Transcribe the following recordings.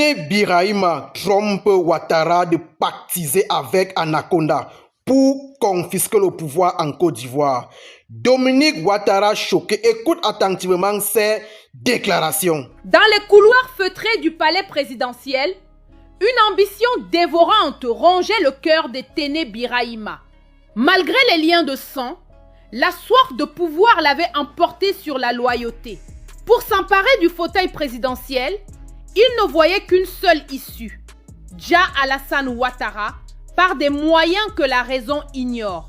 Téné Birahima trompe Ouattara de pactiser avec Anaconda pour confisquer le pouvoir en Côte d'Ivoire. Dominique Ouattara choqué, écoute attentivement ces déclarations. Dans les couloirs feutrés du palais présidentiel, une ambition dévorante rongeait le cœur de Téné Birahima. Malgré les liens de sang, la soif de pouvoir l'avait emporté sur la loyauté. Pour s'emparer du fauteuil présidentiel, il ne voyait qu'une seule issue, Jah Alassane Ouattara, par des moyens que la raison ignore.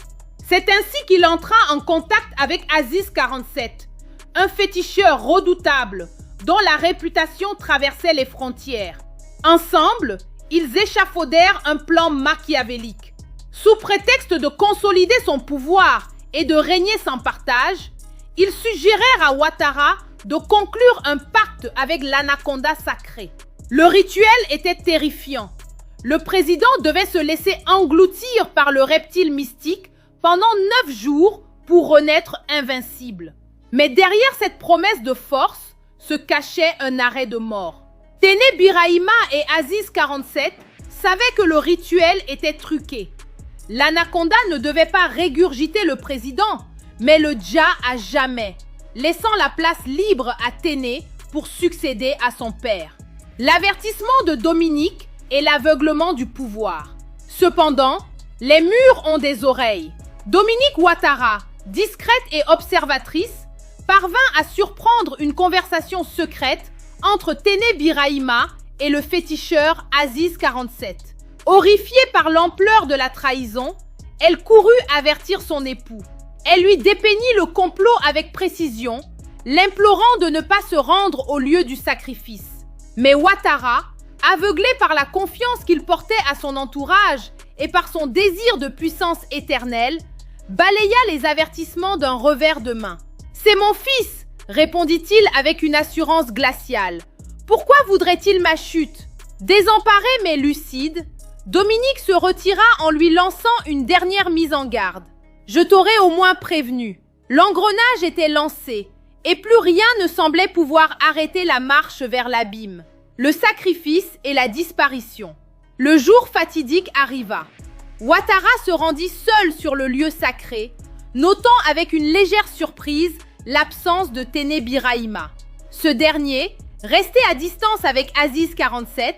C'est ainsi qu'il entra en contact avec Aziz 47, un féticheur redoutable dont la réputation traversait les frontières. Ensemble, ils échafaudèrent un plan machiavélique. Sous prétexte de consolider son pouvoir et de régner sans partage, ils suggérèrent à Ouattara de conclure un pacte avec l'anaconda sacré. Le rituel était terrifiant. Le président devait se laisser engloutir par le reptile mystique pendant 9 jours pour renaître invincible. Mais derrière cette promesse de force se cachait un arrêt de mort. Téné Birahima et Aziz 47 savaient que le rituel était truqué. L'anaconda ne devait pas régurgiter le président, mais le Jah à jamais, laissant la place libre à Téné pour succéder à son père. L'avertissement de Dominique est l'aveuglement du pouvoir. Cependant, les murs ont des oreilles. Dominique Ouattara, discrète et observatrice, parvint à surprendre une conversation secrète entre Téné Birahima et le féticheur Aziz 47. Horrifiée par l'ampleur de la trahison, elle courut avertir son époux. Elle lui dépeignit le complot avec précision, l'implorant de ne pas se rendre au lieu du sacrifice. Mais Ouattara, aveuglé par la confiance qu'il portait à son entourage et par son désir de puissance éternelle, balaya les avertissements d'un revers de main. « C'est mon fils !» répondit-il avec une assurance glaciale. « Pourquoi voudrait-il ma chute ?» Désemparé mais lucide, Dominique se retira en lui lançant une dernière mise en garde. « Je t'aurais au moins prévenu. » L'engrenage était lancé et plus rien ne semblait pouvoir arrêter la marche vers l'abîme. Le sacrifice et la disparition. Le jour fatidique arriva. Ouattara se rendit seul sur le lieu sacré, notant avec une légère surprise l'absence de Téné Birahima. Ce dernier, resté à distance avec Aziz 47,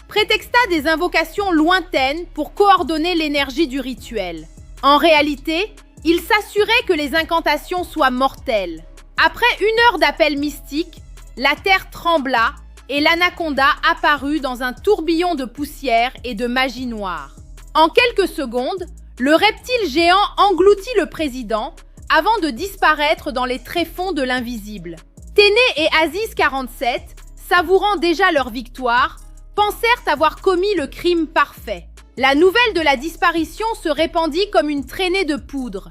prétexta des invocations lointaines pour coordonner l'énergie du rituel. En réalité, il s'assurait que les incantations soient mortelles. Après 1 heure d'appel mystique, la terre trembla et l'anaconda apparut dans un tourbillon de poussière et de magie noire. En quelques secondes, le reptile géant engloutit le président avant de disparaître dans les tréfonds de l'invisible. Téné et Aziz 47, savourant déjà leur victoire, pensèrent avoir commis le crime parfait. La nouvelle de la disparition se répandit comme une traînée de poudre,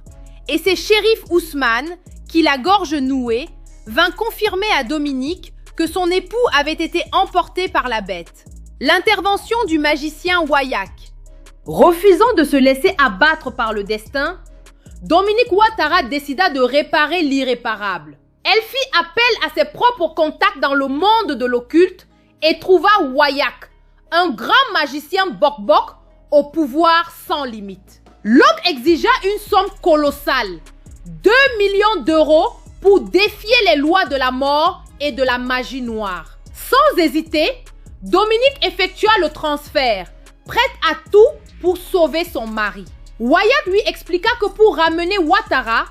et c'est Chérif Ousmane, qui la gorge nouée, vint confirmer à Dominique que son époux avait été emporté par la bête. L'intervention du magicien Wayak. Refusant de se laisser abattre par le destin, Dominique Ouattara décida de réparer l'irréparable. Elle fit appel à ses propres contacts dans le monde de l'occulte et trouva Wayak, un grand magicien bok-bok au pouvoir sans limite. L'homme exigea une somme colossale, 2 millions d'euros pour défier les lois de la mort et de la magie noire. Sans hésiter, Dominique effectua le transfert, prête à tout pour sauver son mari. Wayak lui expliqua que pour ramener Ouattara,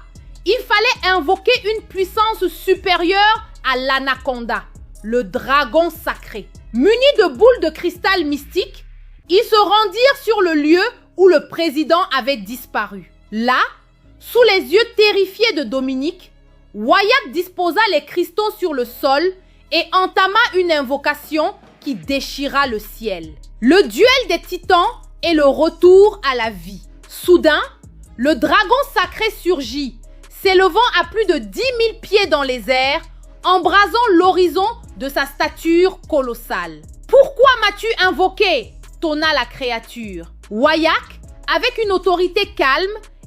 il fallait invoquer une puissance supérieure à l'anaconda, le dragon sacré. Munis de boules de cristal mystique, ils se rendirent sur le lieu où le président avait disparu. Là, sous les yeux terrifiés de Dominique, Wayak disposa les cristaux sur le sol et entama une invocation qui déchira le ciel. Le duel des titans est le retour à la vie. Soudain, le dragon sacré surgit, s'élevant à plus de 10 000 pieds dans les airs, embrasant l'horizon de sa stature colossale. « Pourquoi m'as-tu invoqué ?» tonna la créature. Wayak, avec une autorité calme,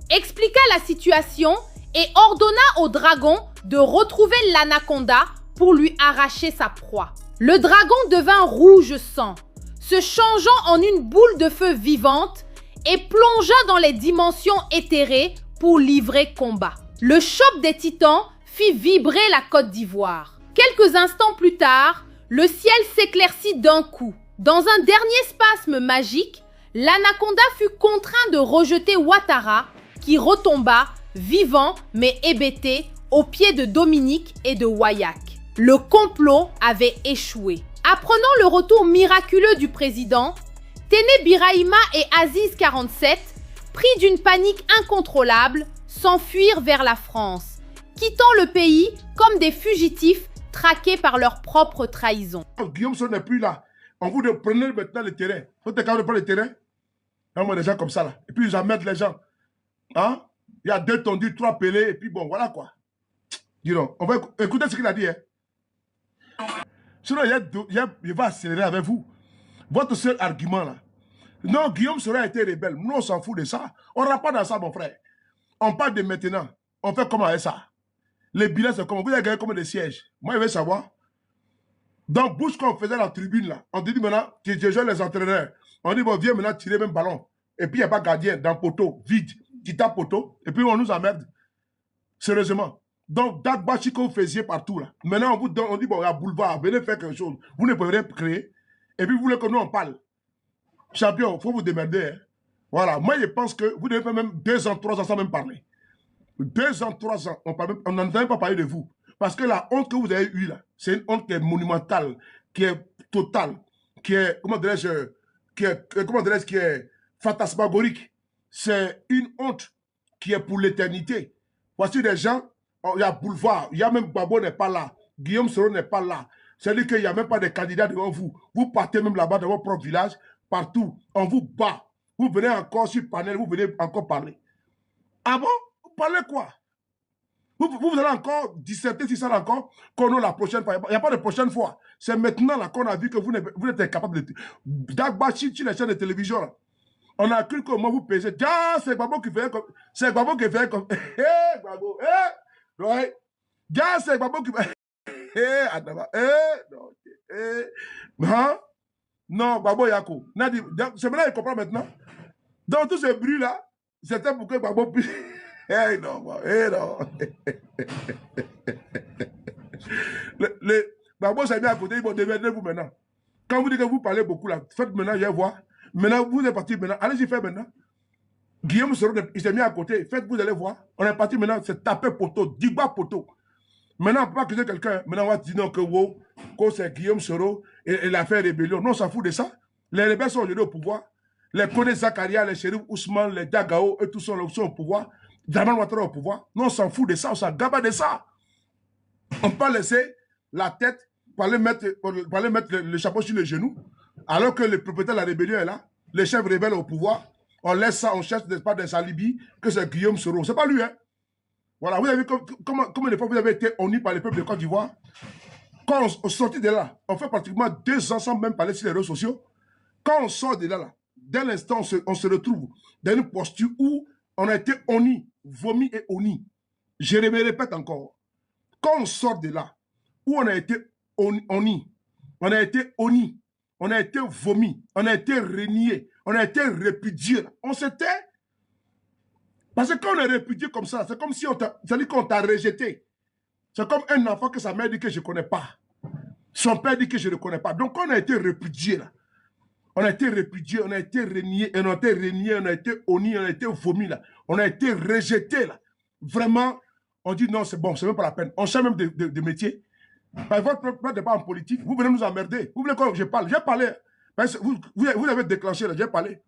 expliqua la situation et ordonna au dragon de retrouver l'anaconda pour lui arracher sa proie. Le dragon devint rouge sang, se changeant en une boule de feu vivante et plongea dans les dimensions éthérées pour livrer combat. Le choc des titans fit vibrer la Côte d'Ivoire. Quelques instants plus tard, le ciel s'éclaircit d'un coup. Dans un dernier spasme magique, l'anaconda fut contraint de rejeter Ouattara, qui retomba, vivant mais hébété, aux pieds de Dominique et de Waillac. Le complot avait échoué. Apprenant le retour miraculeux du président, Téné Birahima et Aziz 47, pris d'une panique incontrôlable, s'enfuirent vers la France, quittant le pays comme des fugitifs traqués par leur propre trahison. Guillaume Soro n'est plus là. On vous prenez maintenant le terrain. Vous êtes capable de prendre le terrain? Non, des gens comme ça là. Et puis ils emmerdent les gens. Hein? Il y a 2 tondus, 3 pelés, et puis bon, voilà quoi. Dis donc, on va écouter ce qu'il a dit. Hein? Sinon, il va accélérer avec vous. Votre seul argument là. Non, Guillaume Soro a été rebelle. Nous, on s'en fout de ça. On ne rentre pas dans ça, mon frère. On parle de maintenant. On fait comment avec ça? Les bilans, c'est comment? Vous avez gagné combien de sièges? Moi, je veux savoir. Donc, Bush, quand on faisait la tribune là, on dit maintenant, je joue les entraîneurs. On dit, bon, viens maintenant tirer même ballon. Et puis, il n'y a pas gardien dans le poteau, vide. Qui tape poteau. Et puis, on nous emmerde. Sérieusement. Donc, Dagbachi que vous faisiez partout là. Maintenant, on vous donne, on dit, bon, il y a boulevard, venez faire quelque chose. Vous ne pouvez rien créer. Et puis, vous voulez que nous, on parle. Champion, il faut vous démerder. Hein. Voilà. Moi, je pense que vous devez faire même 2 ans, 3 ans sans même parler. 2 ans, 3 ans, on n'entend pas parler de vous. Parce que la honte que vous avez eue là, c'est une honte qui est monumentale, qui est totale, qui est, comment dirais-je, qui est fantasmagorique. C'est une honte qui est pour l'éternité. Voici des gens, il y a Boulevard, il y a même Babo n'est pas là, Guillaume Soro n'est pas là. C'est-à-dire qu'il n'y a même pas de candidats devant vous. Vous partez même là-bas dans votre propre village, partout, on vous bat. Vous venez encore sur le panel, vous venez encore parler. Ah bon? Vous parlez quoi? Vous allez encore disserter si ça encore qu'on a la prochaine fois. Il n'y a pas de prochaine fois. C'est maintenant là qu'on a vu que vous n'êtes incapable de... Dagbachi sur les chaînes de télévision là. On a cru que moi vous pesez. Ah, c'est Gbagbo qui fait comme... C'est Gbagbo qui fait comme... Hé, Gbagbo, hé, ouais. Ah, c'est Gbagbo qui fait... Hé, Adama, non, hein? Non, Gbagbo Yako. C'est maintenant qu'il comprend maintenant. Dans tout ce bruit là, c'était pour que Gbagbo puisse... Hey, non, hey, non. Gbagbo s'est mis à côté, ils vont devenir vous maintenant. Quand vous dites que vous parlez beaucoup là, faites maintenant, je vais voir. Maintenant, vous êtes parti maintenant. Allez-y faire maintenant. Guillaume Soro, il s'est mis à côté. Faites, vous allez voir. On est parti maintenant, c'est taper poteau, Digba poteau. Maintenant, on ne peut pas accuser quelqu'un. Maintenant, on va dire non, que wow, c'est Guillaume Soro et il a fait rébellion. Non, on s'en fout de ça. Les rebelles sont aujourd'hui au pouvoir. Les Kone Zakaria, les Chérif Ousmane, les Dagao, eux tous sont au pouvoir. Draman Ouattara au pouvoir. Non, on s'en fout de ça, on s'en gabe de ça. On peut pas laisser la tête pour aller mettre le chapeau sur les genoux, alors que le propriétaire de la rébellion est là, les chefs rebelles au pouvoir. On laisse ça, on cherche pas des alibis que c'est Guillaume Soro. C'est pas lui, hein. Voilà, vous avez vu comment des fois vous avez été honni par le peuple de Côte d'Ivoire. Quand on sortit de là, on fait pratiquement 2 ans sans même parler sur les réseaux sociaux. Quand on sort de là, dès l'instant, on se retrouve dans une posture où on a été honni, vomi et honni. Je me répète encore. Quand on sort de là, où on a été honni, on a été honni, on a été vomi, on a été renié, on a été répudié. On s'était... Parce que quand on est répudié comme ça, c'est comme si on t'a rejeté. C'est comme un enfant que sa mère dit que je ne connais pas. Son père dit que je ne connais pas. Donc quand on a été répudié là, on a été répudié, on a été renié, on a été renié, on a été honni, on a été vomi là, on a été rejeté là. Vraiment, on dit non, c'est bon, c'est même pas la peine. On change même de métier. Votre n'est pas en politique, vous venez nous emmerder. Vous voulez que je parle? J'ai parlé. Vous avez déclenché là, j'ai parlé.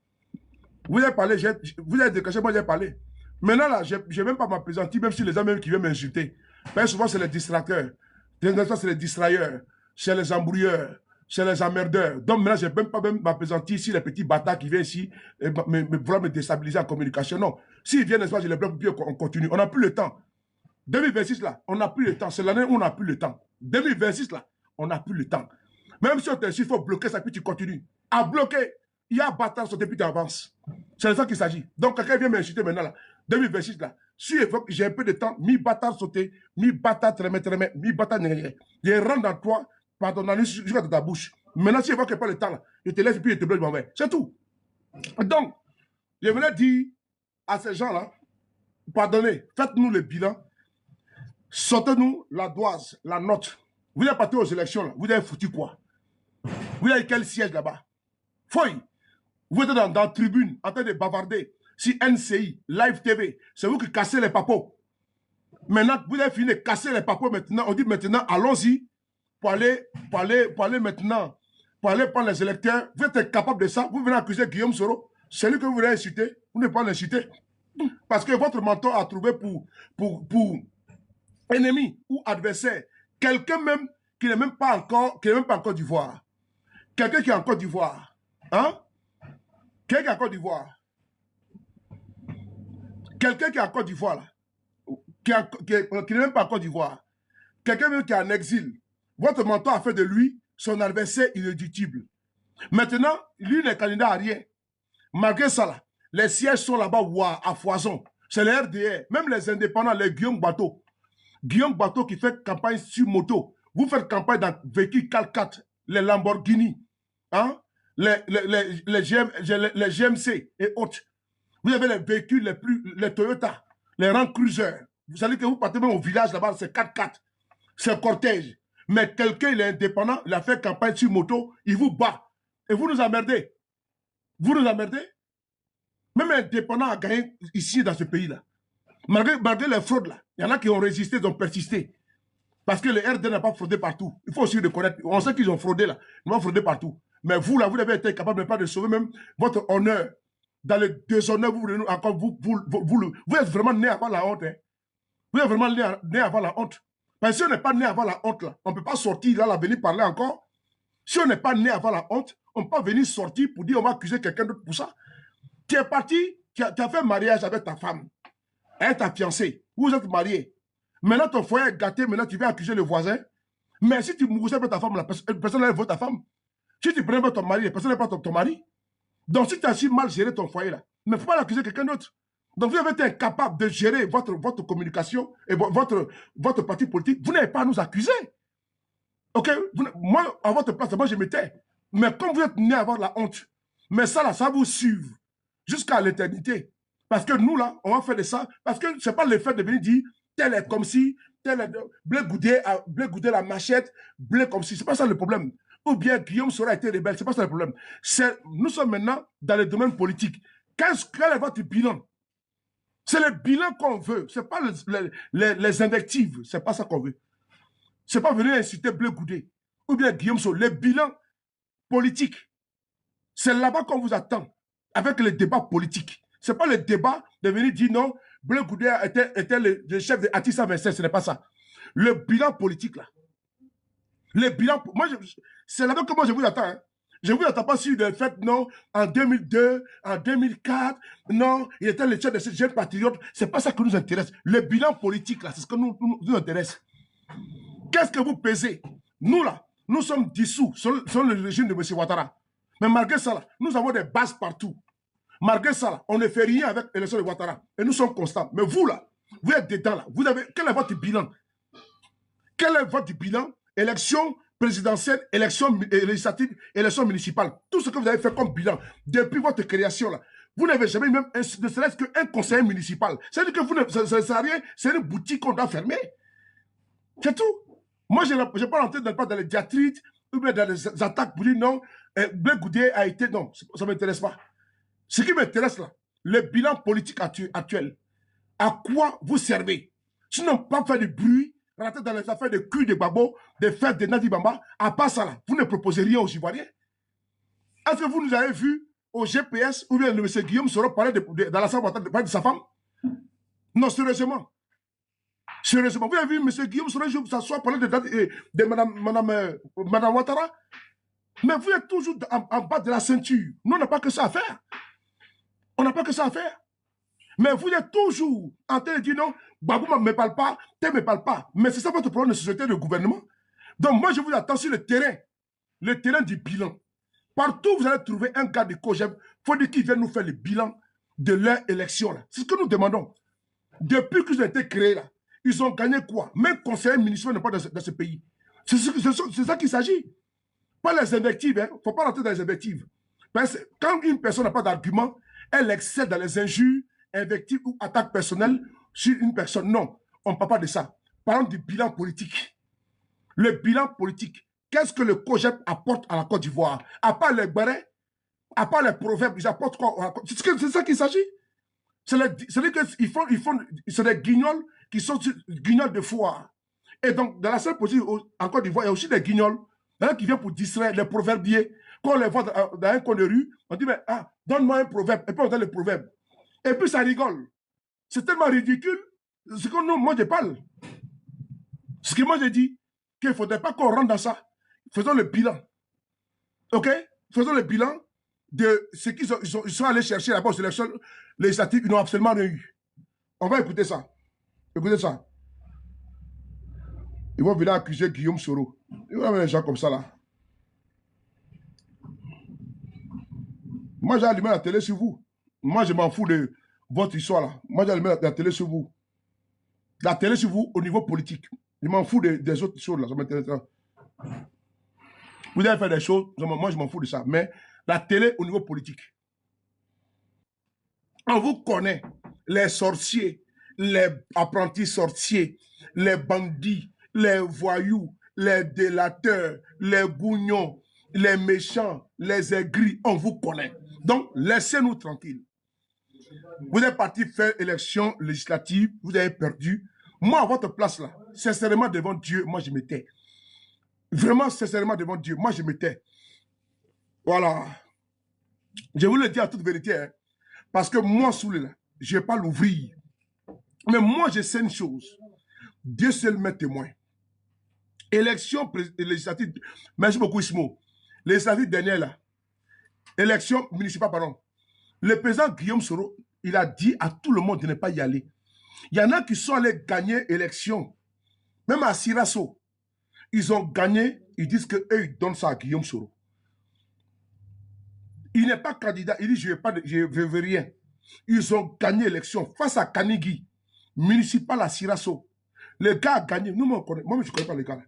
Vous avez parlé, vous avez déclenché, moi j'ai parlé. Maintenant là, je n'ai même pas m'appesantir, même si les gens même qui viennent m'insulter. Souvent c'est les distracteurs. C'est les distrailleurs, c'est les embrouilleurs, c'est les emmerdeurs. Donc maintenant, je n'ai même pas m'appesantir si les petits bâtards qui viennent ici vouloir me déstabiliser en communication. Non. S'ils viennent, je les bloque, puis on continue. On n'a plus le temps. 2026 là, on n'a plus le temps. C'est l'année où on n'a plus le temps. 2026 là, on n'a plus le temps. Même si on te dit il faut bloquer ça, puis tu continues. À bloquer, il y a bâtard sauté, puis tu avances. C'est de ça qu'il s'agit. Donc quelqu'un vient m'insulter maintenant là. 2026 là, si j'ai un peu de temps, mi bâtard sauté, mi bâtard trémé, mi bâtard négligé. Je rentre dans toi, par ton anus jusqu'à ta bouche. Maintenant, si je vois qu'il n'y a pas le temps, là, je te laisse et puis je te bloque, je m'en vais. C'est tout. Donc, je venais dire à ces gens-là, pardonnez, faites-nous le bilan, sortez-nous la doise, la note. Vous êtes parti aux élections, là. Vous avez foutu quoi? Vous avez quel siège là-bas? Fouille. Vous êtes dans la tribune en train de bavarder. Si NCI, Live TV, c'est vous qui cassez les papos. Maintenant, vous avez fini de casser les papos maintenant. On dit maintenant, allons-y pour aller maintenant, pour aller prendre les électeurs. Vous êtes capable de ça. Vous venez accuser Guillaume Soro. Celui que vous voulez insulter, vous ne pouvez pas l'insulter. Parce que votre mentor a trouvé pour ennemi ou adversaire quelqu'un même qui n'est même pas encore d'Ivoire. Quelqu'un qui est en Côte d'Ivoire. Hein? Quelqu'un qui est en Côte d'Ivoire. Quelqu'un qui est en Côte d'Ivoire, là. Qui n'est même pas en Côte d'Ivoire. Quelqu'un même qui est en exil. Votre mentor a fait de lui son adversaire irréductible. Maintenant, lui n'est candidat à rien. Malgré ça, là, les sièges sont là-bas à foison. C'est le RDR. Même les indépendants, les Guillaume Bateau. Guillaume Bateau qui fait campagne sur moto. Vous faites campagne dans véhicules 4x4, les Lamborghini, hein? les GMC et autres. Vous avez les véhicules les Toyota, les Land Cruiser. Vous savez que vous partez même au village là-bas, c'est 4x4, c'est cortège. Mais quelqu'un, il est indépendant, il a fait campagne sur moto, il vous bat. Et vous nous emmerdez. Vous nous emmerdez. Même un indépendant a gagné ici dans ce pays-là. Malgré les fraudes là, il y en a qui ont résisté, ils ont persisté. Parce que le RD n'a pas fraudé partout. Il faut aussi le connaître. On sait qu'ils ont fraudé là. Ils ont fraudé partout. Mais vous là, vous avez été capable même pas de sauver même votre honneur. Dans le déshonneur, vous voulez encore, vous êtes vraiment né avant la honte. Hein? Vous êtes vraiment né avant la honte. Parce que si on n'est pas né avant la honte là, on ne peut pas sortir là, venir parler encore. Si on n'est pas né avant la honte, on ne peut pas venir sortir pour dire on va accuser quelqu'un d'autre pour ça. Tu es parti, tu as fait mariage avec ta femme. Elle t'a fiancé. Vous êtes mariés. Maintenant, ton foyer est gâté. Maintenant, tu viens accuser le voisin. Mais si tu moussais pas ta femme, personne n'allait voter ta femme. Si tu prenais pas ton mari, personne n'allait pas ton mari. Donc, si tu as si mal géré ton foyer, là, il ne faut pas l'accuser quelqu'un d'autre. Donc, vous avez été incapable de gérer votre communication et votre parti politique. Vous n'avez pas à nous accuser. OK? Moi, à votre place, moi, je m'étais. Mais comme vous êtes né à avoir la honte, mais ça, là, ça vous suivre jusqu'à l'éternité. Parce que nous, là, on va faire de ça. Parce que ce n'est pas le fait de venir dire tel est comme si, tel est Blé Goudé la machette, blé comme si. Ce n'est pas ça le problème. Ou bien Guillaume Soro a été rebelle. Ce n'est pas ça le problème. Nous sommes maintenant dans le domaine politique. Quel est votre bilan? C'est le bilan qu'on veut. Ce n'est pas les invectives. Ce n'est pas ça qu'on veut. Ce n'est pas venir insulter Blé Goudé ou bien Guillaume Soro. Le bilan politique, c'est là-bas qu'on vous attend avec les débats politiques. Ce n'est pas le débat de venir dire non, Blé Goudé était le chef de Atissa 27, ce n'est pas ça. Le bilan politique, là. Le bilan, moi, c'est là-bas que moi je vous attends. Hein. Je ne vous attends pas sur le fait, non, en 2002, en 2004, non, il était le chef de ce jeune patriote. Ce n'est pas ça qui nous intéresse. Le bilan politique, là, c'est ce que nous intéresse. Qu'est-ce que vous pesez? Nous, là, nous sommes dissous selon le régime de M. Ouattara. Mais malgré ça, là, nous avons des bases partout. Malgré ça, là, on ne fait rien avec l'élection de Ouattara. Et nous sommes constants. Mais vous, là, vous êtes dedans, là. Quel est votre bilan? Quel est votre bilan? Élection présidentielle, élection législative, élection municipale. Tout ce que vous avez fait comme bilan depuis votre création, là. Vous n'avez jamais même, ne serait-ce qu'un conseiller municipal. C'est-à-dire que vous ne savez rien. C'est une boutique qu'on doit fermer. C'est tout. Moi, je n'ai pas rentré dans les diatribes ou bien dans les attaques pour dire non, Blé Goudé a été... Non, ça ne m'intéresse pas. Ce qui m'intéresse là, le bilan politique actuel, à quoi vous servez? Sinon, pas faire du bruit, rentrer dans les affaires de cul de Babo, des fêtes de Nadi Bamba, à part ça là, vous ne proposez rien aux Ivoiriens. Est-ce que vous nous avez vu au GPS ou bien le M. Guillaume Soro parler dans la salle de sa femme? Non, sérieusement. Sérieusement, vous avez vu M. Guillaume Soro s'asseoir parler de Madame Ouattara? Mais vous êtes toujours en bas de la ceinture. Nous, on n'a pas que ça à faire. On n'a pas que ça à faire. Mais vous êtes toujours en train de dire non, Babou ne me parle pas, Té ne me parle pas. Mais c'est ça votre problème de société, de gouvernement. Donc moi, je vous attends sur le terrain du bilan. Partout, vous allez trouver un gars de COGEB. Il faut dire qu'ils viennent nous faire le bilan de leur élection. C'est ce que nous demandons. Depuis qu'ils ont été créés, là, ils ont gagné quoi? Même conseiller municipal n'est pas dans ce pays. C'est ça qu'il s'agit. Pas les invectives, il ne faut pas rentrer dans les invectives. Parce que quand une personne n'a pas d'argument, elle excelle dans les injures, invectives ou attaques personnelles sur une personne. Non, on ne parle pas de ça. Parlons du bilan politique. Le bilan politique. Qu'est-ce que le COJEP apporte à la Côte d'Ivoire? À part les barrets, à part les proverbes, ils apportent quoi? C'est ça qu'il s'agit. C'est-à-dire c'est des guignols qui sont guignols de foire. Et donc, dans la scène politique en Côte d'Ivoire, il y a aussi des guignols qui viennent pour distraire les proverbiers. Quand on les voit dans un coin de rue, on dit, mais, donne-moi un proverbe. Et puis on donne le proverbe. Et puis ça rigole. C'est tellement ridicule. Ce que moi je parle. Ce que moi j'ai dit, qu'il ne faudrait pas qu'on rentre dans ça. Faisons le bilan. OK? Faisons le bilan de ce qu'ils sont allés chercher là-bas aux élections législatives. Ils n'ont absolument rien eu. On va écouter ça. Écoutez ça. Ils vont venir accuser Guillaume Soro. Ils vont amener des gens comme ça là. Moi, j'ai allumé la télé sur vous. Moi, je m'en fous de votre histoire là. Moi, j'ai allumé la télé sur vous. La télé sur vous au niveau politique. Je m'en fous des autres choses là. Ça m'intéresse. Vous avez fait des choses, moi je m'en fous de ça. Mais la télé au niveau politique. On vous connaît. Les sorciers, les apprentis sorciers, les bandits, les voyous, les délateurs, les gougnons, les méchants, les aigris. On vous connaît. Donc, laissez-nous tranquilles. Vous êtes parti faire élection législative, vous avez perdu. Moi, à votre place là, sincèrement devant Dieu, moi je me tais. Vraiment, sincèrement devant Dieu, moi je me tais. Voilà. Je vous le dis en toute vérité, hein, parce que moi, sous là, je ne vais pas l'ouvrir. Mais moi, je sais une chose. Dieu seul m'est témoin. Élection législative, merci beaucoup Ismo. Législative dernière là, élection municipale, pardon. Le président Guillaume Soro, il a dit à tout le monde de ne pas y aller. Il y en a qui sont allés gagner l'élection. Même à Sirasso, ils ont gagné. Ils disent qu'eux, ils donnent ça à Guillaume Soro. Il n'est pas candidat. Il dit, je ne veux rien. Ils ont gagné l'élection face à Kanigui, municipal à Sirasso. Le gars a gagné. Nous, moi, je ne connais pas le gars. Là.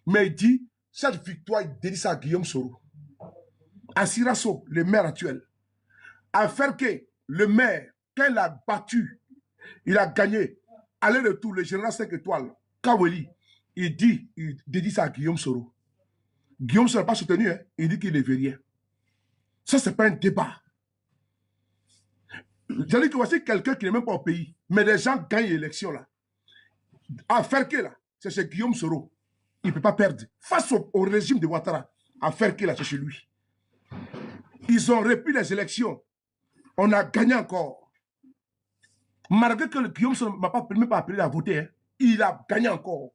Mais il dit, cette victoire, il dédie ça à Guillaume Soro. À Sirasso, le maire actuel. À Ferke, le maire, quand il a battu, il a gagné. Aller-retour, le général 5 étoiles, Kaweli, il dédie ça à Guillaume Soro. Guillaume Soro n'a pas soutenu, hein. Il dit qu'il ne veut rien. Ça, ce n'est pas un débat. J'ai dit que voici quelqu'un qui n'est même pas au pays, mais les gens gagnent l'élection là. À Ferke, là, c'est chez Guillaume Soro. Il ne peut pas perdre. Face au régime de Ouattara, à Ferke, là, c'est chez lui. Ils ont repris les élections. On a gagné encore. Malgré que Guillaume ne m'a pas même pas appelé à voter, hein, il a gagné encore.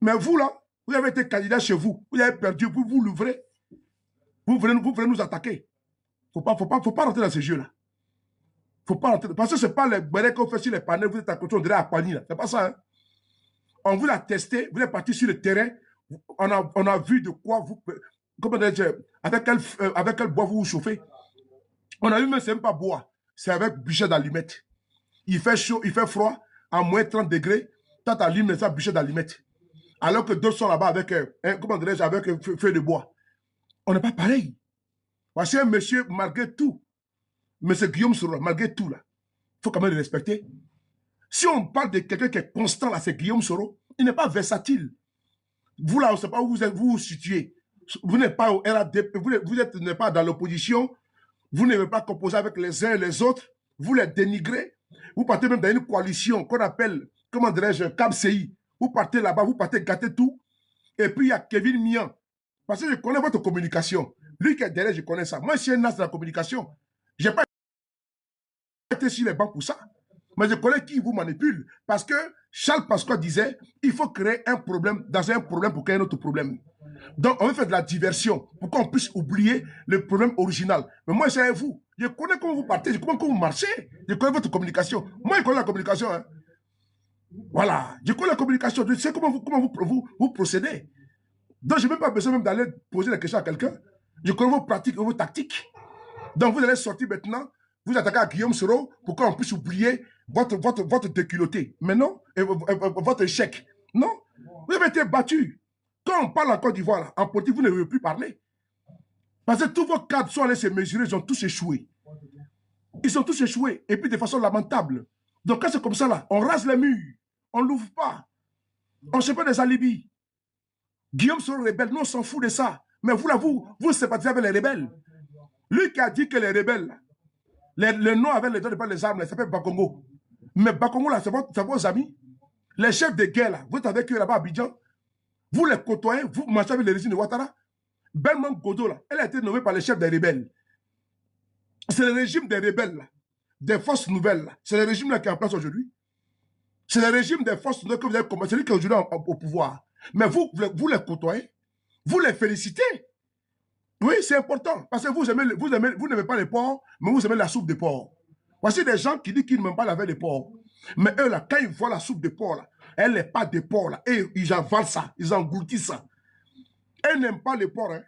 Mais vous, là, vous avez été candidat chez vous. Vous avez perdu, vous l'ouvrez. Vous venez nous attaquer. Faut pas rentrer dans ce jeu-là. Faut pas rentrer. Parce que ce n'est pas les bérets qu'on fait sur les panels, vous êtes à côté, on dirait à Pagny, là. C'est pas ça, hein. On vous l'a testé, vous êtes parti sur le terrain, on a vu de quoi vous. Comment dire, avec quel bois vous vous chauffez. On a vu même, c'est même pas bois, c'est avec bûcher d'allumettes. Il fait chaud, il fait froid, à moins 30 degrés, tu allumes ça bûcher d'allumettes. Alors que d'autres sont là-bas avec, comment dirais-je, avec un feu de bois. On n'est pas pareil. Voici un monsieur, malgré tout, monsieur Guillaume Soro, malgré tout, là, il faut quand même le respecter. Si on parle de quelqu'un qui est constant, là, c'est Guillaume Soro, il n'est pas versatile. Vous, là, on ne sait pas où vous vous situez. Vous n'êtes pas au RADP, vous n'êtes pas dans l'opposition, vous n'avez pas composé avec les uns et les autres, vous les dénigrez, vous partez même dans une coalition qu'on appelle, comment dirais-je, CAPCI. Vous partez là-bas, vous partez gâter tout. Et puis il y a Kevin Mian. Parce que je connais votre communication. Lui qui est derrière, je connais ça. Moi, je suis un as de la communication. Je n'ai pas été sur les bancs pour ça. Mais je connais qui vous manipule. Parce que Charles Pasqua disait, il faut créer un problème dans un problème pour créer un autre problème. Donc, on veut faire de la diversion pour qu'on puisse oublier le problème original. Mais moi, c'est vous. Je connais comment vous partez, je connais comment vous marchez. Je connais votre communication. Moi, je connais la communication. Hein. Voilà. Je connais la communication. Je sais comment vous procédez. Donc, je n'ai même pas besoin même d'aller poser la question à quelqu'un. Je connais vos pratiques et vos tactiques. Donc, vous allez sortir maintenant, vous attaquez à Guillaume Soro pour qu'on puisse oublier votre déculotté. Mais non, et votre échec. Non. Vous avez été battu. Quand on parle en Côte d'Ivoire, là, en politique, vous ne pouvez plus parler. Parce que tous vos cadres sont allés se mesurer, ils ont tous échoué. Ils ont tous échoué, et puis de façon lamentable. Donc quand c'est comme ça, là, on rase les murs, on ne l'ouvre pas. On ne sait pas des alibis. Guillaume Soro rebelle, nous on s'en fout de ça. Mais vous, là, vous sympathisez avec les rebelles. Lui qui a dit que les rebelles, le nom avec les doigts de les armes, il s'appelle Bakongo. Mais Bakongo, là, c'est vos amis. Les chefs de guerre, là, vous êtes avec eux là-bas à Abidjan. Vous les côtoyez, vous marchez avec les régime de Ouattara. Belmont Godo, là, elle a été nommée par les chefs des rebelles. C'est le régime des rebelles, là, des forces nouvelles. Là. C'est le régime là qui est en place aujourd'hui. C'est le régime des forces nouvelles que vous avez commencé, celui qui est aujourd'hui au pouvoir. Mais vous les côtoyez, vous les félicitez. Oui, c'est important. Parce que vous n'aimez pas les porcs, mais vous aimez la soupe de porc. Voici des gens qui disent qu'ils n'aiment pas la veille de porc. Mais eux, là, quand ils voient la soupe de porc, là, elle n'est pas de porc, là, et ils avalent ça, ils engloutissent ça. Elles n'aiment pas les porcs, hein.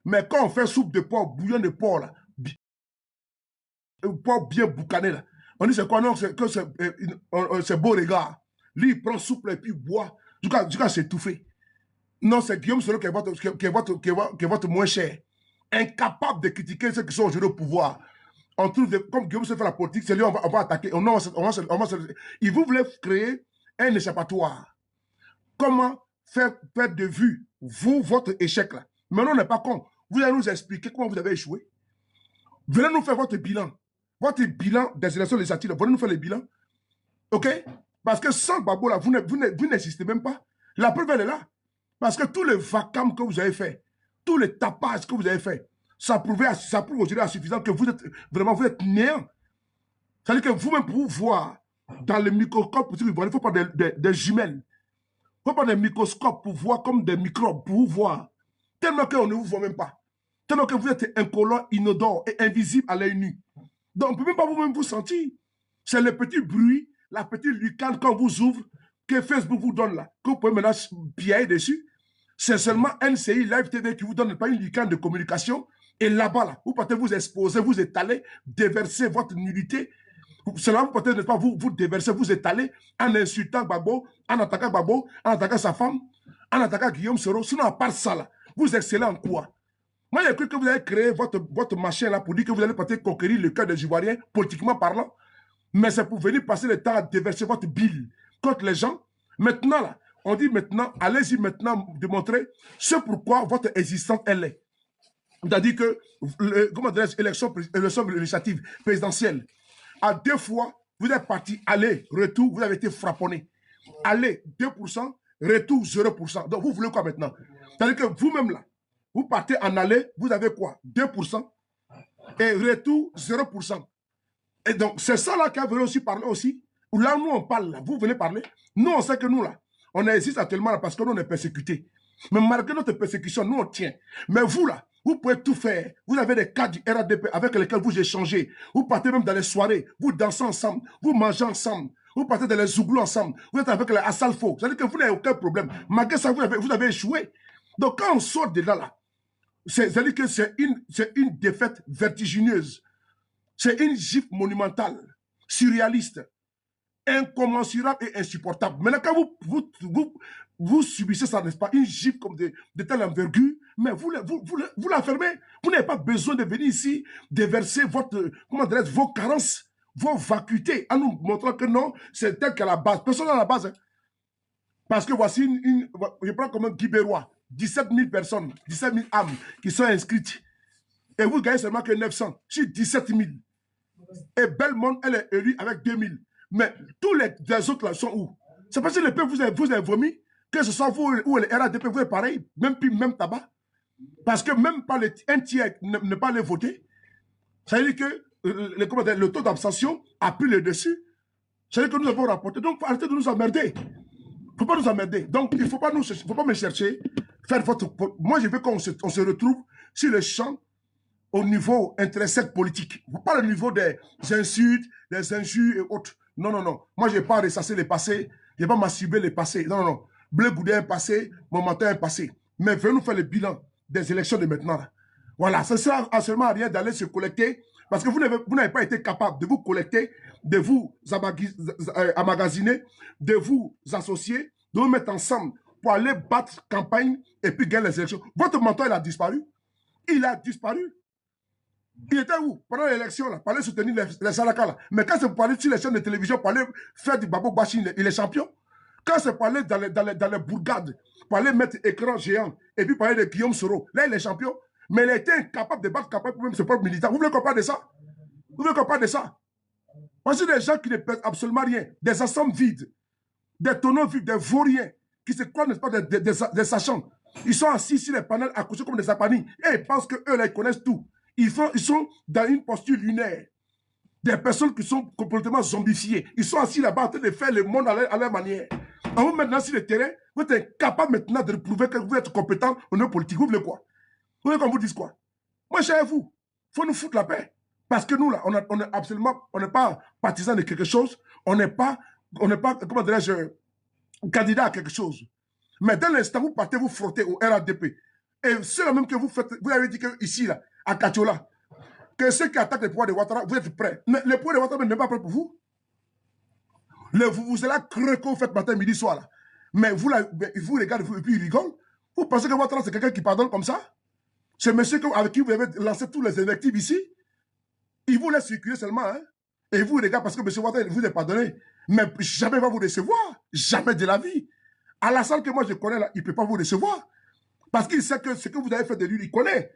Mais quand on fait soupe de porc, bouillon de porc, là, porc bien boucané, là, on dit c'est quoi? Non, c'est beau regard. Lui, il prend soupe et puis il boit. Du coup, c'est étouffé. Non, c'est Guillaume Soro qui est votre moins cher. Incapable de critiquer ceux qui sont aujourd'hui au pouvoir. On trouve, comme Guillaume Soro fait la politique, c'est lui, on va attaquer. Il vous voulez créer un échappatoire. Comment faire de vue, vous, votre échec là. Maintenant, on n'est pas con. Vous allez nous expliquer comment vous avez échoué. Venez nous faire votre bilan. Votre bilan des élections législatives. Venez nous faire le bilan. OK? Parce que sans Gbagbo, là, vous n'existez même pas. La preuve, elle est là. Parce que tous les vacarmes que vous avez fait, tous les tapages que vous avez fait, ça prouve aujourd'hui à suffisant que vous êtes néant. C'est-à-dire que vous-même, pour vous voir dans le microscope, il ne faut pas des jumelles. Il ne faut pas des microscopes pour voir comme des microbes, pour vous voir. Tellement qu'on ne vous voit même pas. Tellement que vous êtes incolore, inodore et invisible à l'œil nu. Donc, on ne peut même pas vous-même vous sentir. C'est le petit bruit, la petite lucane quand vous ouvre, que Facebook vous donne là, que vous pouvez maintenant piailler dessus. C'est seulement NCI Live TV qui vous donne pas une lucane de communication. Et là-bas, là, vous partez vous exposer, vous étaler, déverser votre nullité. Cela vous partez, n'est-ce pas, vous déverser, vous étaler en insultant Gbagbo, en attaquant Gbagbo, en attaquant sa femme, en attaquant Guillaume Soro. Sinon, à part ça, là, vous excellez en quoi? Moi, j'ai cru que vous avez créé votre machin là pour dire que vous allez peut-être conquérir le cœur des Ivoiriens, politiquement parlant. Mais c'est pour venir passer le temps à déverser votre bile contre les gens. Maintenant, là, on dit maintenant, allez-y maintenant démontrer ce pourquoi votre existence, elle est. C'est-à-dire que, comment dirais-je, élection législative présidentielle, à 2 fois, vous êtes parti, aller, retour, vous avez été frapponné. Aller, 2%, retour, 0%. Donc, vous voulez quoi maintenant? C'est-à-dire que vous-même là, vous partez en aller, vous avez quoi? 2%, et retour, 0%. Et donc, c'est ça là qu'on veut aussi parler aussi. Où là, nous, on parle, là, vous venez parler. Nous, on sait que nous, là, on existe actuellement là parce que nous, on est persécutés. Mais malgré notre persécution, nous, on tient. Mais vous, là, vous pouvez tout faire. Vous avez des cas du RADP avec lesquels vous échangez. Vous partez même dans les soirées. Vous dansez ensemble. Vous mangez ensemble. Vous partez dans les zouglous ensemble. Vous êtes avec les Assalfo. C'est-à-dire que vous n'avez aucun problème. Malgré ça, vous avez échoué. Donc, quand on sort de là, c'est-à-dire que c'est une défaite vertigineuse. C'est une gifle monumentale, surréaliste, incommensurable et insupportable. Maintenant, quand vous subissez ça, n'est-ce pas, une gifle comme de telle envergure, mais vous la fermez. Vous n'avez pas besoin de venir ici déverser vos carences, vos vacuités, en nous montrant que non, c'est tel qu'à la base. Personne à la base. Hein. Parce que voici je prends comme un Guibérois, 17 000 personnes, 17 000 âmes qui sont inscrites. Et vous gagnez seulement que 900 sur 17 000. Et Belmont, elle est élue avec 2 000. Mais tous les autres là sont où? C'est parce que le peuple vous avez vomi, que ce soit vous ou le RADP, vous êtes pareil, même tabac. Parce que même pas un tiers ne pas les voter. Ça veut dire que le taux d'abstention a pris le dessus. Ça veut dire que nous avons rapporté. Donc, arrêtez de nous emmerder. Il ne faut pas nous emmerder. Donc, il ne faut pas me chercher. Moi, je veux qu'on se retrouve sur le champ au niveau intrinsèque politique. Pas le niveau des insultes, des injures et autres. Non, non, non. Moi, je n'ai pas ressasser le passé. Je n'ai pas masturber le passé. Non, non, non. Blé Goudé est passé, mon matin est passé. Mais venez nous faire le bilan des élections de maintenant. Là. Voilà, ça ne sert absolument à rien d'aller se collecter parce que vous n'avez pas été capable de vous collecter, de vous amagasiner, de vous associer, de vous mettre ensemble pour aller battre campagne et puis gagner les élections. Votre mentor, il a disparu. Il a disparu. Il était où? Pendant l'élection, là, pour aller soutenir les Salaka, là. Mais quand c'est pour aller sur les chaînes de télévision, pour aller faire du Babo Bashi, il est champion. Quand c'est pour aller dans les bourgades, pour aller mettre écran géant, et puis pour aller de Guillaume Soro, là, il est champion. Mais il était incapable de battre campagne pour même ses propres militants. Vous voulez qu'on parle de ça? Vous voulez qu'on parle de ça? Parce que des gens qui ne pèsent absolument rien, des assemblées vides, des tonneaux vides, des vauriens, qui se croient, n'est-ce pas, des sachants. Ils sont assis sur les panels, accrochés comme des apanies, et ils pensent qu'eux, là, ils connaissent tout. Ils sont dans une posture lunaire. Des personnes qui sont complètement zombifiées. Ils sont assis là-bas en train de faire le monde à leur manière. En vous maintenant sur le terrain, vous êtes incapable maintenant de prouver que vous êtes compétent au niveau politique. Vous voulez quoi? Vous voulez qu'on vous dise quoi? Moi, chez vous, il faut nous foutre la paix. Parce que nous, là, on n'est pas partisans de quelque chose. On n'est pas, comment dirais-je, candidat à quelque chose. Mais dès l'instant, vous partez vous frotter au RADP. Et c'est le même que vous faites. Vous avez dit que ici, là, à Katiola, que ceux qui attaquent le pouvoir de Ouattara, vous êtes prêts. Mais le pouvoir de Ouattara n'est pas prêt pour vous. Vous allez creux quand vous faites matin, midi, soir. Là. Mais vous, là, vous regardez, et puis il rigole. Vous pensez que Ouattara, c'est quelqu'un qui pardonne comme ça? Ce monsieur avec qui vous avez lancé tous les invectives ici, il vous laisse circuler seulement. Hein? Et vous regardez parce que monsieur Ouattara vous a pardonné. Mais jamais il va vous recevoir. Jamais de la vie. À la salle que moi je connais, là, il ne peut pas vous recevoir. Parce qu'il sait que ce que vous avez fait de lui, il connaît.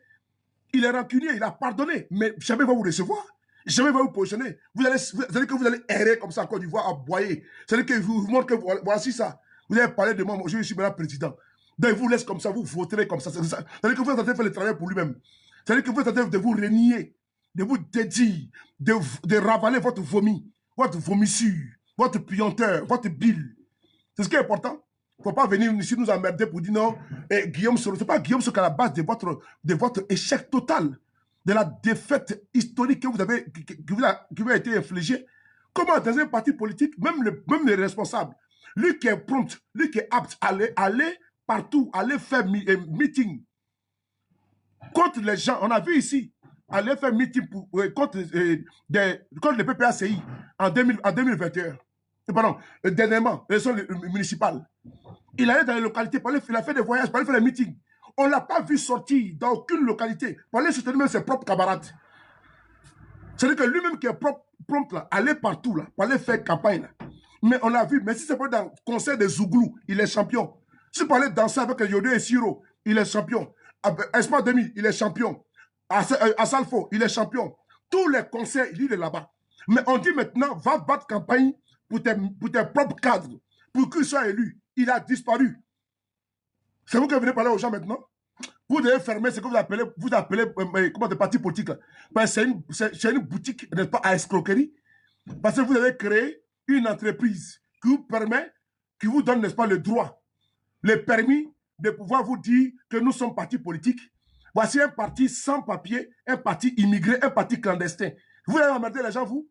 Il est rancunier, il a pardonné, mais jamais il va vous recevoir. Jamais il va vous positionner. Vous allez errer comme ça en Côte d'Ivoire, à boyer. C'est-à-dire que vous montre que voici ça. Vous avez parlé de moi, je suis maintenant président. Donc il vous laisse comme ça, vous voterez comme ça. C'est-à-dire que vous êtes en train de faire le travail pour lui-même. C'est-à-dire que vous êtes en train de vous renier, de vous dédier, de ravaler votre vomi, votre vomissure, votre puanteur, votre bile. C'est ce qui est important. Il ne faut pas venir ici nous emmerder pour dire non, Guillaume Soro. Ce n'est pas Guillaume Soro qui est à la base de votre échec total, de la défaite historique qui vous a été infligée. Comment dans un parti politique, même les responsables, lui qui est prompt, lui qui est apte à aller partout, aller faire meeting contre les gens, on a vu ici, aller faire meeting contre le PPACI en 2021. Pardon, dernièrement, l'élection municipale. Il allait dans les localités, il a fait des voyages, il a fait des meetings. On ne l'a pas vu sortir dans aucune localité pour aller soutenir même ses propres camarades. C'est-à-dire que lui-même qui est prompt là, aller partout là, pour aller faire campagne là. Mais on l'a vu, mais si c'est pas dans le concert des Zouglou, il est champion. Si pour aller danser avec Yodé et Siro, il est champion. Espoir 2000, il est champion. À Salfo, il est champion. Tous les concerts, il est là-bas. Mais on dit maintenant, va battre campagne pour tes propres cadres, pour qu'ils soient élus. Il a disparu. C'est vous qui venez parler aux gens maintenant. Vous devez fermer ce que vous appelez comment des partis politiques. C'est une boutique, n'est-ce pas, à escroquerie. Parce que vous avez créé une entreprise qui vous permet, qui vous donne, n'est-ce pas, le droit, le permis de pouvoir vous dire que nous sommes partis politiques. Voici un parti sans papier, un parti immigré, un parti clandestin. Vous allez emmerder les gens, vous?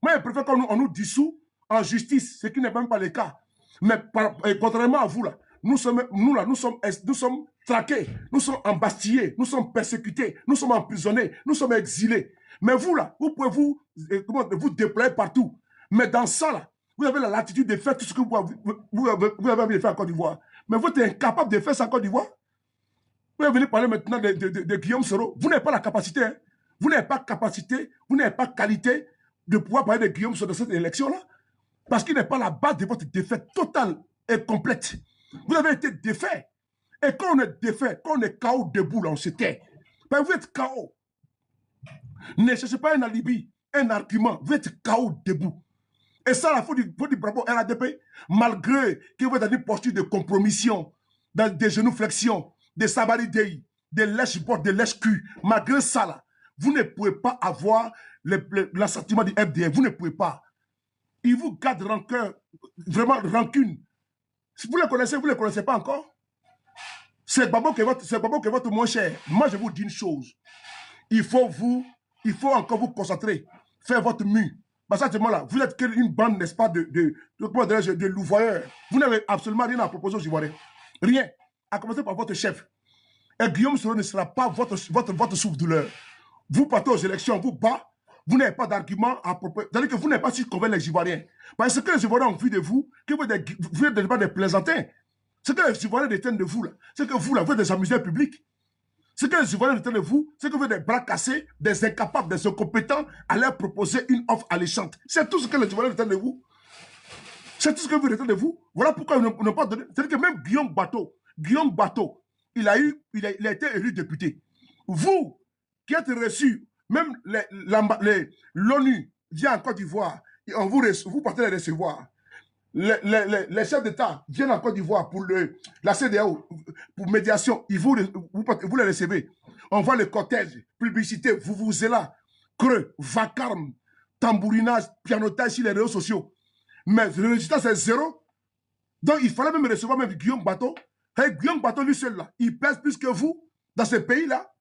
Moi, je préfère qu'on nous dissout en justice, ce qui n'est même pas le cas. Mais contrairement à vous, là, nous sommes traqués, nous sommes embastillés, nous sommes persécutés, nous sommes emprisonnés, nous sommes exilés. Mais vous, là, vous pouvez vous déployer partout. Mais dans ça, là, vous avez la latitude de faire tout ce que vous avez envie de faire en Côte d'Ivoire. Mais vous êtes incapable de faire ça en Côte d'Ivoire. Vous allez venir parler maintenant de Guillaume Soro. Vous n'avez pas la capacité. Hein? Vous n'avez pas capacité, vous n'avez pas qualité de pouvoir parler de Guillaume Soro dans cette élection-là. Parce qu'il n'est pas la base de votre défaite totale et complète. Vous avez été défait. Et quand on est défait, quand on est KO debout, là, on se tait. Ben, vous êtes KO. Ne cherchez pas un alibi, un argument. Vous êtes KO debout. Et ça, il faut dire bravo RADP, malgré que vous êtes dans une posture de compromission, dans des genuflexions, des sabaridei, des lèche-portes, des lèche-cul. Malgré ça, là, vous ne pouvez pas avoir l'assentiment du FDF. Vous ne pouvez pas. Il vous garde rancœur, vraiment rancune. Si vous le connaissez, vous ne le connaissez pas encore. C'est Babo qui est votre moins cher. Moi, je vous dis une chose. Il faut encore vous concentrer, faire votre mue. Parce que là, vous êtes une bande, n'est-ce pas, de louvoyeurs. Vous n'avez absolument rien à proposer aux Ivoiriens. Rien. À commencer par votre chef. Et Guillaume Soro ne sera pas votre souffle-douleur. Vous partez aux élections, vous bat. Vous n'avez pas d'argument à propos. C'est-à-dire que vous n'avez pas su convaincre les Ivoiriens. Parce que les Ivoiriens ont vu de vous que vous êtes des plaisantins. Ce que les Ivoiriens détiennent de vous, là, c'est que vous, là, vous êtes des amuseurs publics. Ce que les Ivoiriens détiennent de vous, c'est que vous êtes des bras cassés, des incapables, des incompétents à leur proposer une offre alléchante. C'est tout ce que les Ivoiriens détiennent de vous. C'est tout ce que vous retenez de vous. Voilà pourquoi ils n'ont pas donné. C'est-à-dire que même Guillaume Bateau, il a été élu député. Vous, qui êtes reçus, même l'ONU vient en Côte d'Ivoire, vous partez les recevoir. Les chefs d'État viennent en Côte d'Ivoire pour la CEDEAO, pour médiation, vous les recevez. On voit le cortège, publicité, vous êtes là, creux, vacarme, tambourinage, pianotage sur les réseaux sociaux. Mais le résultat, c'est zéro. Donc, il fallait même recevoir même Guillaume Bateau. Et Guillaume Bateau, lui seul, là, il pèse plus que vous dans ce pays-là.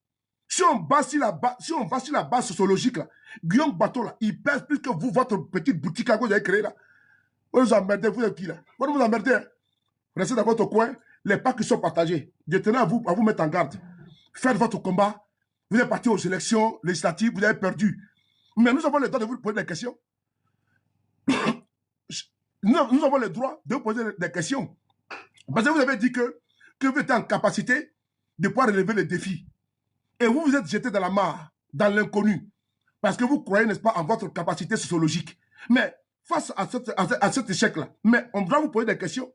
Si on va sur la base sociologique, là, Guillaume Bateau, là, il pèse plus que vous, votre petite boutique que vous avez créée, là. Vous vous emmerdez, vous êtes qui, là? Vous vous emmerdez, hein? Restez dans votre coin, les packs qui sont partagés. Je tenais à vous mettre en garde. Faites votre combat. Vous êtes parti aux élections législatives, vous avez perdu. Mais nous avons le droit de vous poser des questions. Nous avons le droit de vous poser des questions. Parce que vous avez dit que vous êtes en capacité de pouvoir relever les défis. Et vous vous êtes jeté dans la mare, dans l'inconnu. Parce que vous croyez, n'est-ce pas, en votre capacité sociologique. Mais face à cet échec-là, mais on doit vous poser des questions.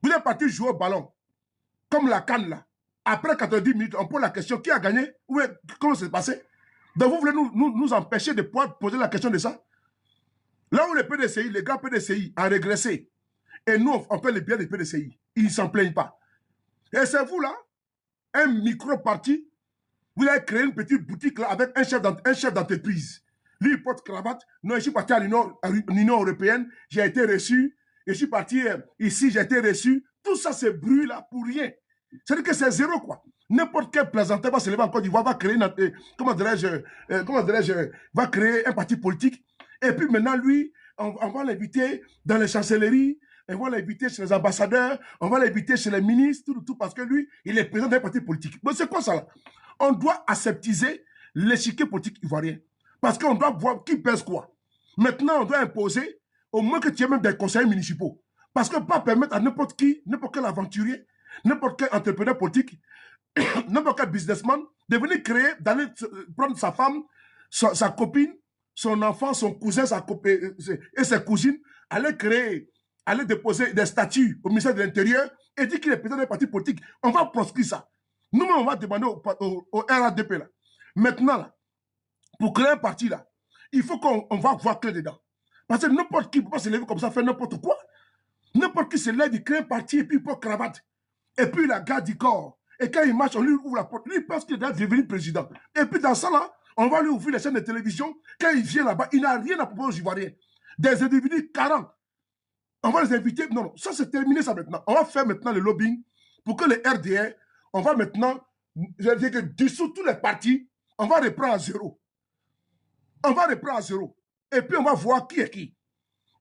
Vous êtes parti jouer au ballon, comme la canne là. Après 90 minutes, on pose la question, qui a gagné? Comment c'est passé? Donc vous voulez nous empêcher de pouvoir poser la question de ça? Là où les PDCI, les grands PDCI ont régressé, et nous, on fait le bien des PDCI. Ils ne s'en plaignent pas. Et c'est vous, là, un micro-parti, vous avez créé une petite boutique là avec un chef d'entreprise. Lui, il porte cravate. Non, je suis parti à l'Union européenne, j'ai été reçu. Je suis parti ici, j'ai été reçu. Tout ça, c'est bruit là pour rien. C'est-à-dire que c'est zéro, quoi. N'importe quel plaisanteur va se lever en Côte d'Ivoire, va créer, va créer un parti politique. Et puis maintenant, lui, on va l'inviter dans les chancelleries, on va l'inviter chez les ambassadeurs, on va l'inviter chez les ministres, tout parce que lui, il est président d'un parti politique. Mais c'est quoi ça là? On doit aseptiser l'échiquier politique ivoirien. Parce qu'on doit voir qui pèse quoi. Maintenant, on doit imposer au moins que tu aies même des conseillers municipaux. Parce que pas permettre à n'importe qui, n'importe quel aventurier, n'importe quel entrepreneur politique, n'importe quel businessman, de venir créer, d'aller prendre sa femme, sa copine, son enfant, son cousin, et ses cousines, aller créer, aller déposer des statuts au ministère de l'Intérieur et dire qu'il est président d'un parti politique. On va proscrire ça. Nous-mêmes, on va demander au RADP là. Maintenant, là, pour créer un parti là, il faut qu'on va voir clair dedans. Parce que n'importe qui ne peut pas se lever comme ça, faire n'importe quoi. N'importe qui se lève, il crée un parti et puis il porte cravate. Et puis il a garde du corps. Et quand il marche, on lui ouvre la porte. Lui, il pense qu'il doit devenir président. Et puis dans ça là, on va lui ouvrir les chaînes de télévision. Quand il vient là-bas, il n'a rien à proposer aux Ivoiriens. Des individus 40. On va les inviter. Non, ça c'est terminé ça maintenant. On va faire maintenant le lobbying pour que les RDR, on va maintenant, je veux dire que dessous tous les partis, on va reprendre à zéro. On va reprendre à zéro. Et puis on va voir qui est qui.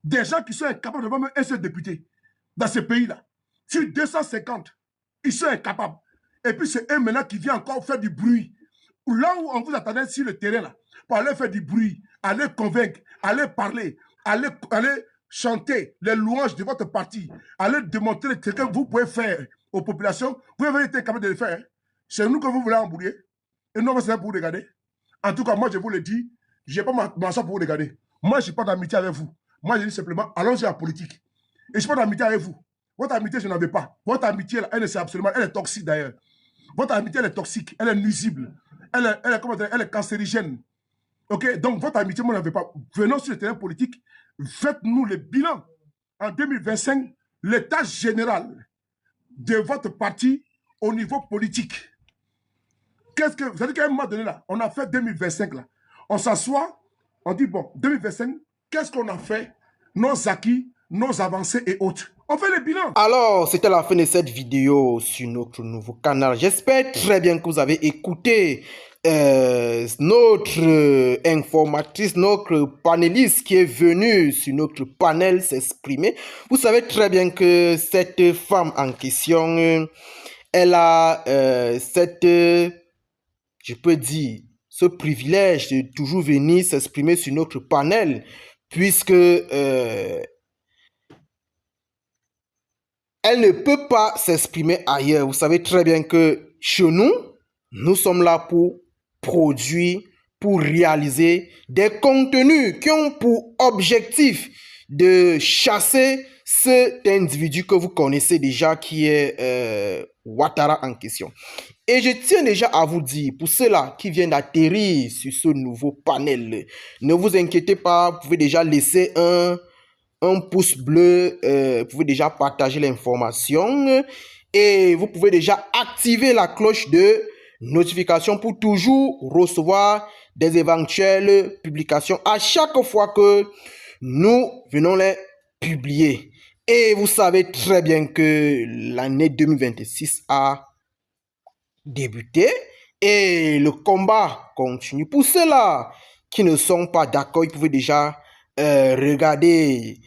Des gens qui sont incapables de voir même un seul député dans ce pays-là. Sur 250, ils sont incapables. Et puis c'est eux maintenant qui viennent encore faire du bruit. Là où on vous attendait sur le terrain, là, pour aller faire du bruit, aller convaincre, aller parler, aller chanter les louanges de votre parti, aller démontrer ce que vous pouvez faire aux populations, vous avez été capable de le faire. Hein? C'est nous que vous voulez embrouiller. Et nous, on va se faire pour vous regarder. En tout cas, moi, je vous le dis, je n'ai pas m'asseoir pour vous regarder. Moi, je n'ai pas d'amitié avec vous. Moi, je dis simplement, allons-y à la politique. Et je n'ai pas d'amitié avec vous. Votre amitié, je n'en veux pas. Votre amitié, elle est toxique d'ailleurs. Votre amitié, elle est toxique, elle est nuisible. Elle est cancérigène. Ok? Donc, votre amitié, moi, je n'en veux pas. Venons sur le terrain politique, faites-nous le bilan. En 2025, l'état général de votre parti au niveau politique. Qu'est-ce que, vous savez qu'à un moment donné, là, on a fait 2025, là. On s'assoit, on dit, bon, 2025, qu'est-ce qu'on a fait? Nos acquis, nos avancées et autres. On fait le bilan. Alors, c'était la fin de cette vidéo sur notre nouveau canal. J'espère très bien que vous avez écouté notre informatrice, notre panéliste qui est venu sur notre panel s'exprimer. Vous savez très bien que cette femme en question, elle a je peux dire, ce privilège de toujours venir s'exprimer sur notre panel, puisque elle ne peut pas s'exprimer ailleurs. Vous savez très bien que chez nous, nous sommes là pour produire, pour réaliser des contenus qui ont pour objectif de chasser cet individu que vous connaissez déjà qui est Ouattara en question. Et je tiens déjà à vous dire, pour ceux-là qui viennent d'atterrir sur ce nouveau panel, ne vous inquiétez pas, vous pouvez déjà laisser un pouce bleu, vous pouvez déjà partager l'information et vous pouvez déjà activer la cloche de notification pour toujours recevoir des éventuelles publications à chaque fois que nous venons les publier. Et vous savez très bien que l'année 2026 a débuté et le combat continue. Pour ceux-là qui ne sont pas d'accord, vous pouvez déjà regarder,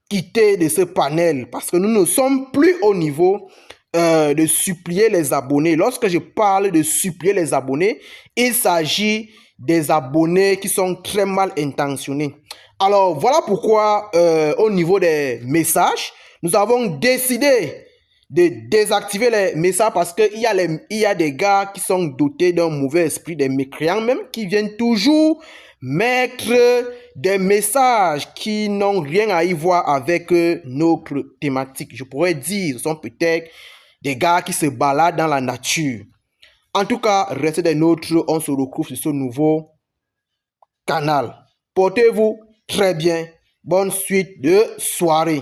quitter de ce panel parce que nous ne sommes plus au niveau de supplier les abonnés. Lorsque je parle de supplier les abonnés, il s'agit des abonnés qui sont très mal intentionnés. Alors voilà pourquoi au niveau des messages, nous avons décidé de désactiver les messages parce qu'il y a des gars qui sont dotés d'un mauvais esprit, des mécréants même, qui viennent toujours mettre des messages qui n'ont rien à y voir avec notre thématique. Je pourrais dire, ce sont peut-être des gars qui se baladent dans la nature. En tout cas, restez des nôtres, on se retrouve sur ce nouveau canal. Portez-vous très bien. Bonne suite de soirée.